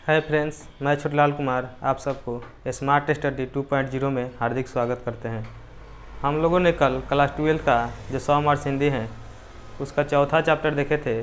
Hi friends, मैं छोटलाल कुमार आप सबको स्मार्ट स्टडी 2.0 में हार्दिक स्वागत करते हैं। हम लोगों ने कल क्लास 12 का जो 100 मार्क्स हिंदी है उसका चौथा चैप्टर देखे थे,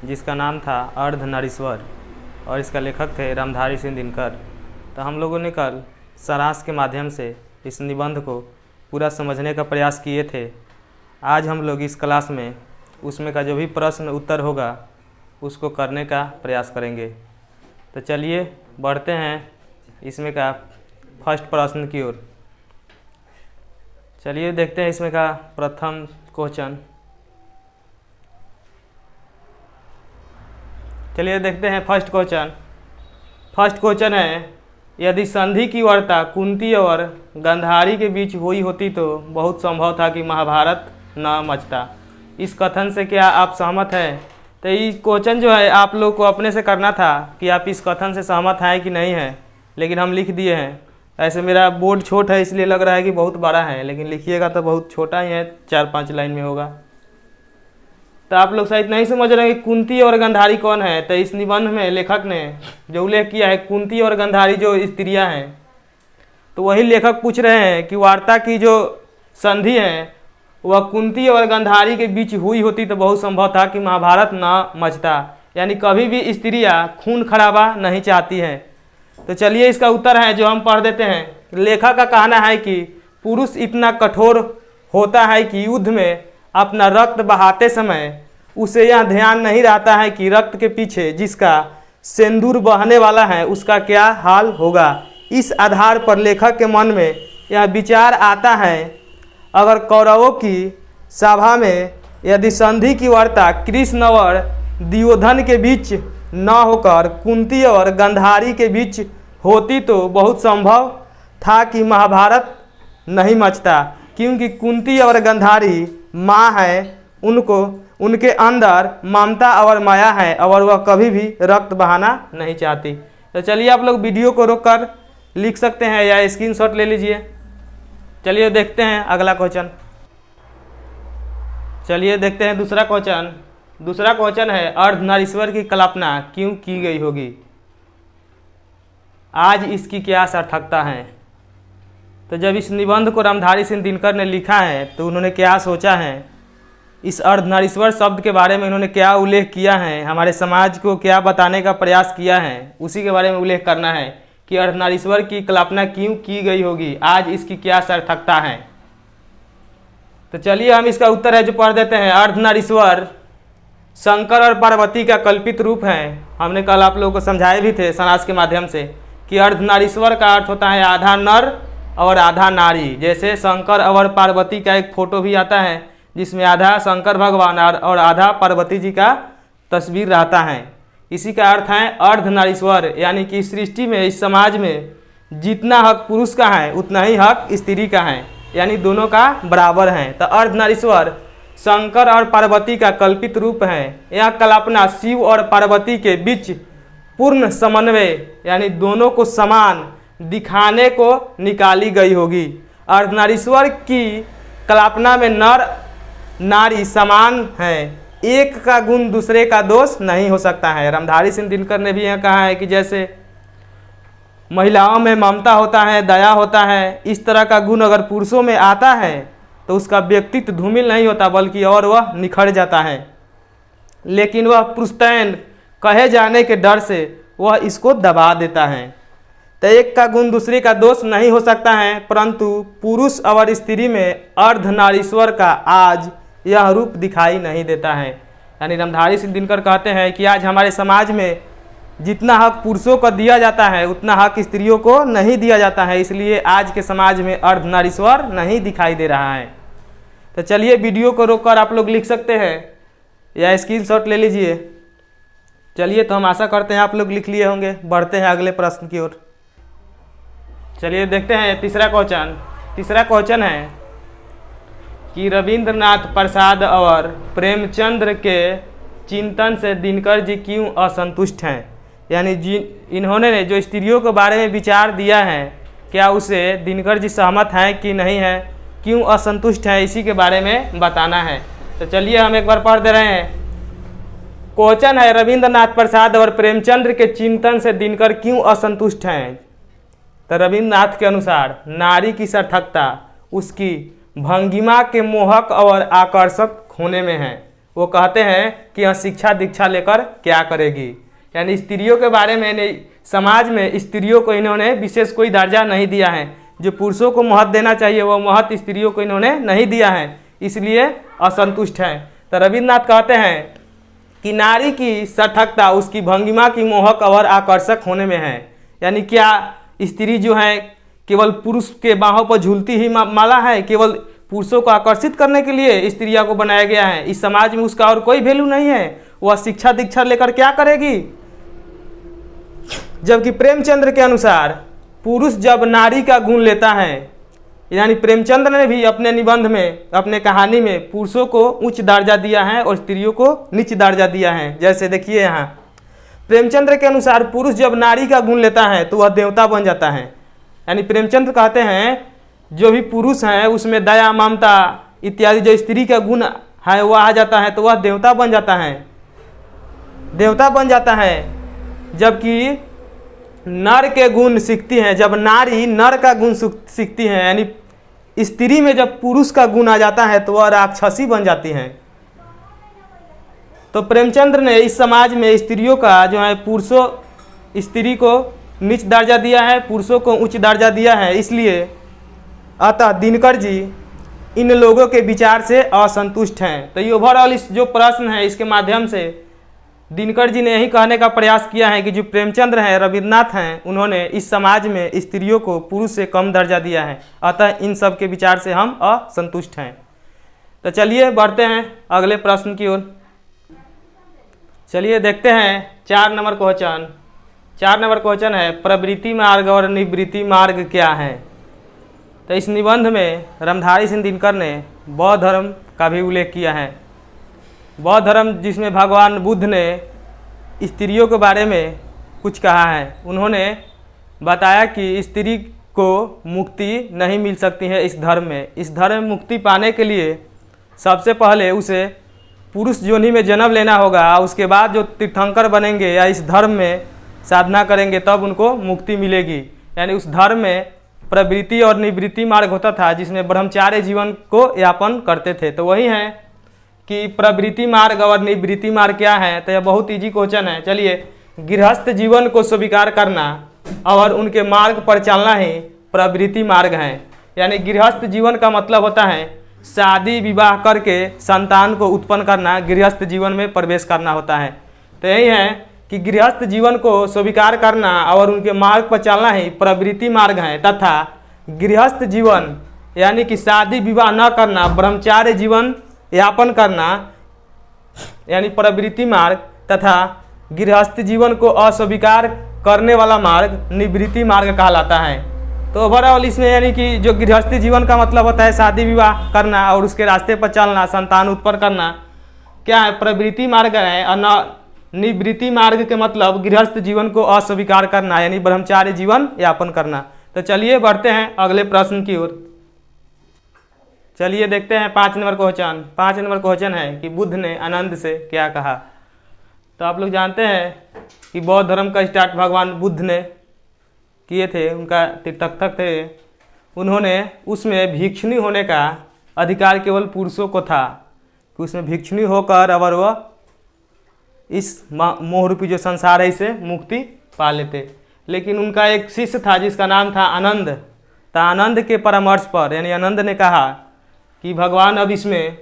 जिसका नाम था अर्धनारीश्वर और इसका लेखक थे रामधारी सिंह दिनकर। तो हम लोगों ने कल सारांश के माध्यम से इस निबंध को पूरा समझने का प्रयास किए थे। आज हम लोग इस क्लास में उसमें का जो भी प्रश्न उत्तर होगा उसको करने का प्रयास करेंगे। तो चलिए बढ़ते हैं इसमें का फर्स्ट प्रश्न की ओर। चलिए देखते हैं इसमें का प्रथम क्वेश्चन। चलिए देखते हैं फर्स्ट क्वेश्चन है, यदि संधि की वार्ता कुंती और गांधारी के बीच हुई होती तो बहुत संभव था कि महाभारत न मचता। इस कथन से क्या आप सहमत हैं? तो ये क्वेश्चन जो है आप लोग को अपने से करना था कि आप इस कथन से सहमत हैं कि नहीं हैं, लेकिन हम लिख दिए हैं। ऐसे मेरा बोर्ड छोटा है इसलिए लग रहा है कि बहुत बड़ा है, लेकिन लिखिएगा तो बहुत छोटा ही है, 4-5 लाइन में होगा। तो आप लोग शायद नहीं समझ रहे हैं कि कुंती और गांधारी कौन है। तो इस निबंध में लेखक ने जो उल्लेख किया है कुंती और गांधारी जो स्त्रियाँ हैं, तो वही लेखक पूछ रहे हैं कि वार्ता की जो संधि है वह कुंती और गांधारी के बीच हुई होती तो बहुत संभव था कि महाभारत न मचता। यानी कभी भी स्त्रियाँ खून खराबा नहीं चाहती हैं। तो चलिए इसका उत्तर है जो हम पढ़ देते हैं। लेखक का कहना है कि पुरुष इतना कठोर होता है कि युद्ध में अपना रक्त बहाते समय उसे यह ध्यान नहीं रहता है कि रक्त के पीछे जिसका सिंदूर बहने वाला है उसका क्या हाल होगा। इस आधार पर लेखक के मन में यह विचार आता है, अगर कौरवों की सभा में यदि संधि की वार्ता कृष्ण और दुर्योधन के बीच न होकर कुंती और गांधारी के बीच होती तो बहुत संभव था कि महाभारत नहीं मचता, क्योंकि कुंती और गांधारी माँ है, उनको उनके अंदर ममता और माया है और वह कभी भी रक्त बहाना नहीं चाहती। तो चलिए आप लोग वीडियो को रोककर लिख सकते हैं या स्क्रीनशॉट ले लीजिए। चलिए देखते हैं अगला क्वेश्चन। चलिए देखते हैं दूसरा क्वेश्चन है, अर्धनारीश्वर की कल्पना क्यों की गई होगी? आज इसकी क्या सार्थकता है? तो जब इस निबंध को रामधारी सिंह दिनकर ने लिखा है तो उन्होंने क्या सोचा है, इस अर्धनारीश्वर शब्द के बारे में उन्होंने क्या उल्लेख किया है, हमारे समाज को क्या बताने का प्रयास किया है, उसी के बारे में उल्लेख करना है कि अर्धनारीश्वर की कल्पना क्यों की गई होगी, आज इसकी क्या सार्थकता है। तो चलिए हम इसका उत्तर है जो पढ़ देते हैं। अर्धनारीश्वर शंकर और पार्वती का कल्पित रूप है। हमने कल आप लोगों को समझाए भी थे सारांश के माध्यम से कि अर्धनारीश्वर का अर्थ होता है आधा नर और आधा नारी। जैसे शंकर और पार्वती का एक फोटो भी आता है जिसमें आधा शंकर भगवान और आधा पार्वती जी का तस्वीर रहता है। इसी का अर्थ है अर्धनारीश्वर, यानी कि सृष्टि में इस समाज में जितना हक पुरुष का है उतना ही हक स्त्री का है, यानी दोनों का बराबर है। तो अर्धनारीश्वर शंकर और पार्वती का कल्पित रूप है। यह कल्पना शिव और पार्वती के बीच पूर्ण समन्वय यानी दोनों को समान दिखाने को निकाली गई होगी। अर्धनारीश्वर की कल्पना में नर नारी समान है, एक का गुण दूसरे का दोष नहीं हो सकता है। रामधारी सिंह दिनकर ने भी यह कहा है कि जैसे महिलाओं में ममता होता है, दया होता है, इस तरह का गुण अगर पुरुषों में आता है तो उसका व्यक्तित्व धूमिल नहीं होता बल्कि और वह निखर जाता है। लेकिन वह पुरुषतैन कहे जाने के डर से वह इसको दबा देता है। तो एक का गुण दूसरे का दोष नहीं हो सकता है, परंतु पुरुष और स्त्री में अर्धनारीश्वर का आज यह रूप दिखाई नहीं देता है। यानी रामधारी सिंह दिनकर कहते हैं कि आज हमारे समाज में जितना हक पुरुषों को दिया जाता है उतना हक स्त्रियों को नहीं दिया जाता है, इसलिए आज के समाज में अर्धनारीश्वर नहीं दिखाई दे रहा है। तो चलिए वीडियो को रोककर आप लोग लिख सकते हैं या स्क्रीनशॉट ले लीजिए। चलिए तो हम आशा करते हैं आप लोग लिख लिए होंगे। बढ़ते हैं अगले प्रश्न की ओर। चलिए देखते हैं तीसरा क्वेश्चन है कि रविंद्रनाथ प्रसाद और प्रेमचंद्र के चिंतन से दिनकर जी क्यों असंतुष्ट हैं? यानी इन्होंने जो स्त्रियों के बारे में विचार दिया है क्या उसे दिनकर जी सहमत हैं कि नहीं है, क्यों असंतुष्ट हैं, इसी के बारे में बताना है। तो चलिए हम एक बार पढ़ दे रहे हैं। क्वेश्चन है, रविंद्रनाथ प्रसाद और प्रेमचंद्र के चिंतन से दिनकर क्यों असंतुष्ट हैं? तो रविंद्रनाथ के अनुसार नारी की सार्थकता उसकी भंगिमा के मोहक और आकर्षक होने में है। वो कहते हैं कि यह शिक्षा दीक्षा लेकर क्या करेगी, यानी स्त्रियों के बारे में समाज में स्त्रियों को इन्होंने विशेष कोई दर्जा नहीं दिया है। जो पुरुषों को महत्व देना चाहिए वो महत्व स्त्रियों को इन्होंने नहीं दिया है, इसलिए असंतुष्ट हैं। तो रविंद्रनाथ कहते हैं कि नारी की सार्थकता उसकी भंगिमा की मोहक और आकर्षक होने में है। यानी क्या स्त्री जो है केवल पुरुष के बाहों पर झूलती ही माला है, केवल पुरुषों को आकर्षित करने के लिए स्त्रियों को बनाया गया है। इस समाज में उसका और कोई वैल्यू नहीं है। वह शिक्षा दीक्षा लेकर क्या करेगी? जबकि प्रेमचंद्र के अनुसार पुरुष जब नारी का गुण लेता है, यानी प्रेमचंद्र ने भी अपने निबंध में, अपने कहानी में पुरुषों को उच्च दर्जा दिया है और स्त्रियों को नीच दर्जा दिया है। जैसे देखिए यहाँ प्रेमचंद्र के अनुसार पुरुष जब नारी का गुण लेता है तो वह देवता बन जाता है। यानी प्रेमचंद्र कहते हैं जो भी पुरुष है उसमें दया, ममता इत्यादि जो स्त्री का गुण है वह आ जाता है तो वह देवता बन जाता है, देवता बन जाता है। जबकि नर के गुण सीखती हैं, जब नारी नर का गुण सीखती है, यानी स्त्री में जब पुरुष का गुण आ जाता है तो वह राक्षसी बन जाती हैं। तो प्रेमचंद्र ने इस समाज में स्त्रियों का जो है पुरुषों स्त्री को नीच दर्जा दिया है, पुरुषों को उच्च दर्जा दिया है। इसलिए अतः दिनकर जी इन लोगों के विचार से असंतुष्ट हैं। तो ये ओवरऑल इस जो प्रश्न है इसके माध्यम से दिनकर जी ने यही कहने का प्रयास किया है कि जो प्रेमचंद्र हैं, रविंद्रनाथ हैं, उन्होंने इस समाज में स्त्रियों को पुरुष से कम दर्जा दिया है। अतः इन सब के विचार से हम असंतुष्ट हैं। तो चलिए बढ़ते हैं अगले प्रश्न की ओर। चलिए देखते हैं 4 नंबर क्वेश्चन। 4 नंबर क्वेश्चन है प्रवृत्ति मार्ग और निवृत्ति मार्ग क्या है? तो इस निबंध में रामधारी सिंह दिनकर ने बौद्ध धर्म का भी उल्लेख किया है। बौद्ध धर्म जिसमें भगवान बुद्ध ने स्त्रियों के बारे में कुछ कहा है। उन्होंने बताया कि स्त्री को मुक्ति नहीं मिल सकती है इस धर्म में। इस धर्म में मुक्ति पाने के लिए सबसे पहले उसे पुरुष योनि में जन्म लेना होगा। उसके बाद जो तीर्थंकर बनेंगे या इस धर्म में साधना करेंगे तब उनको मुक्ति मिलेगी। यानी उस धर्म में प्रवृत्ति और निवृत्ति मार्ग होता था जिसमें ब्रह्मचार्य जीवन को यापन करते थे। तो वही है कि प्रवृत्ति मार्ग और निवृत्ति मार्ग क्या है? तो यह बहुत इजी क्वेश्चन है। चलिए, गृहस्थ जीवन को स्वीकार करना और उनके मार्ग पर चलना ही प्रवृत्ति मार्ग है। यानी गृहस्थ जीवन का मतलब होता है शादी विवाह करके संतान को उत्पन्न करना, गृहस्थ जीवन में प्रवेश करना होता है। तो यही है कि गृहस्थ जीवन को स्वीकार करना और उनके मार्ग पर चलना ही प्रवृत्ति मार्ग है। तथा गृहस्थ जीवन यानी कि शादी विवाह न करना, ब्रह्मचार्य जीवन यापन करना यानी प्रवृत्ति मार्ग, तथा गृहस्थ जीवन को अस्वीकार करने वाला मार्ग निवृत्ति मार्ग कहलाता है। तो ओवरऑल इसमें यानी कि जो गृहस्थी जीवन का मतलब होता है शादी विवाह करना और उसके रास्ते पर चलना, संतान उत्पन्न करना, क्या है? प्रवृत्ति मार्ग है। और निवृत्ति मार्ग के मतलब गृहस्थ जीवन को अस्वीकार करना यानी ब्रह्मचार्य जीवन यापन करना। तो चलिए बढ़ते हैं अगले प्रश्न की ओर। चलिए देखते हैं 5 नंबर क्वेश्चन। 5 नंबर क्वेश्चन है कि बुद्ध ने आनंद से क्या कहा? तो आप लोग जानते हैं कि बौद्ध धर्म का स्टार्ट भगवान बुद्ध ने किए थे। उनका तीर्थंकर थे। उन्होंने उसमें भिक्षुणी होने का अधिकार केवल पुरुषों को था कि उसमें भिक्षुणी होकर अगर वह इस मोह रूपी जो संसार है इसे मुक्ति पा लेते। लेकिन उनका एक शिष्य था जिसका नाम था आनंद। तो आनंद के परामर्श पर यानी आनंद ने कहा कि भगवान अब इसमें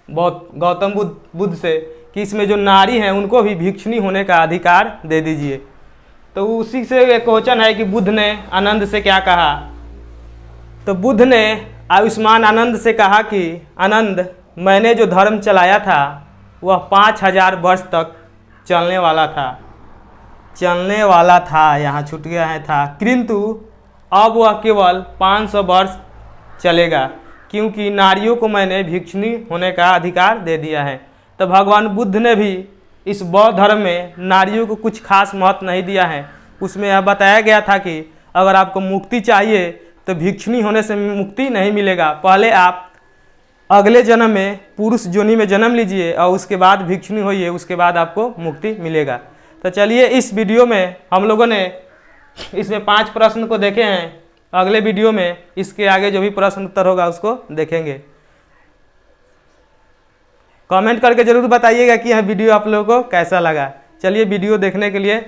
बहुत गौतम बुद्ध से कि इसमें जो नारी हैं उनको भी भिक्षुणी होने का अधिकार दे दीजिए। तो उसी से एक क्वेश्चन है कि बुद्ध ने आनंद से क्या कहा? तो बुद्ध ने आयुष्मान आनंद से कहा कि आनंद, मैंने जो धर्म चलाया था वह 5000 वर्ष तक चलने वाला था, यहाँ छूट गया है था, किंतु अब वह केवल 500 वर्ष चलेगा क्योंकि नारियों को मैंने भिक्षुणी होने का अधिकार दे दिया है। तो भगवान बुद्ध ने भी इस बौद्ध धर्म में नारियों को कुछ खास महत्व नहीं दिया है। उसमें यह बताया गया था कि अगर आपको मुक्ति चाहिए तो भिक्षुणी होने से मुक्ति नहीं मिलेगा, पहले आप अगले जन्म में पुरुष योनि में जन्म लीजिए और उसके बाद भिक्षुणी होइए, उसके बाद आपको मुक्ति मिलेगा। तो चलिए इस वीडियो में हम लोगों ने इसमें 5 प्रश्न को देखे हैं। अगले वीडियो में इसके आगे जो भी प्रश्न उत्तर होगा उसको देखेंगे। कमेंट करके जरूर बताइएगा कि यह वीडियो आप लोगों को कैसा लगा। चलिए वीडियो देखने के लिए